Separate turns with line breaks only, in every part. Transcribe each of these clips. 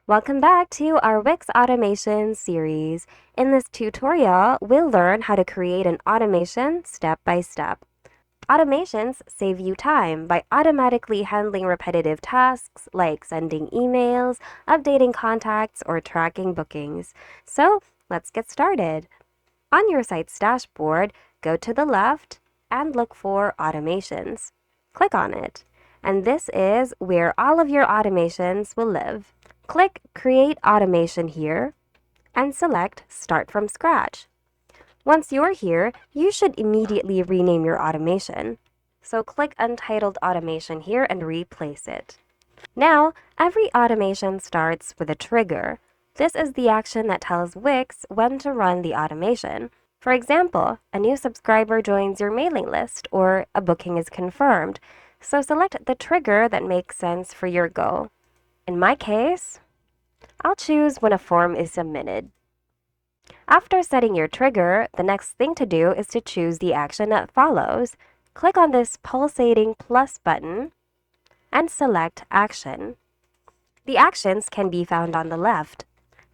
Welcome back to our Wix automation series. In this tutorial, we'll learn how to create an automation step by step. Automations save you time by automatically handling repetitive tasks like sending emails, updating contacts, or tracking bookings. So let's get started. On your site's dashboard, go to the left and look for Automations. Click on it, and this is where all of your automations will live. Click Create Automation here and select Start from Scratch. Once you're here, you should immediately rename your automation. So click Untitled Automation here and replace it. Now, every automation starts with a trigger. This is the action that tells Wix when to run the automation. For example, a new subscriber joins your mailing list or a booking is confirmed. So select the trigger that makes sense for your goal. In my case, I'll choose when a form is submitted. After setting your trigger, the next thing to do is to choose the action that follows. Click on this pulsating plus button and select Action. The actions can be found on the left.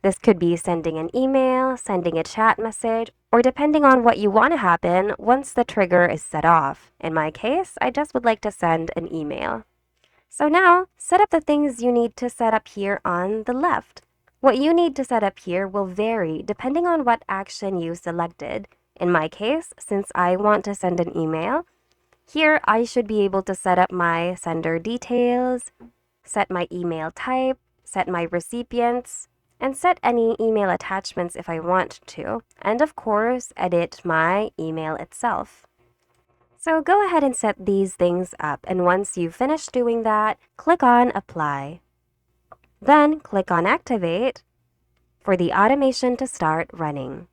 This could be sending an email, sending a chat message, or depending on what you want to happen once the trigger is set off. In my case, I just would like to send an email. So now, set up the things you need to set up here on the left. What you need to set up here will vary depending on what action you selected. In my case, since I want to send an email, here I should be able to set up my sender details, set my email type, set my recipients, and set any email attachments if I want to, and of course, edit my email itself. So go ahead and set these things up, and once you've finished doing that, click on Apply. Then click on Activate for the automation to start running.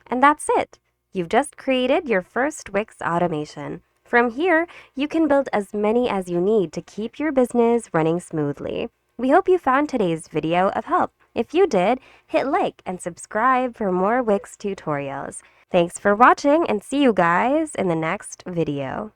And that's it! You've just created your first Wix automation. From here, you can build as many as you need to keep your business running smoothly. We hope you found today's video of help. If you did, hit like and subscribe for more Wix tutorials. Thanks for watching and see you guys in the next video.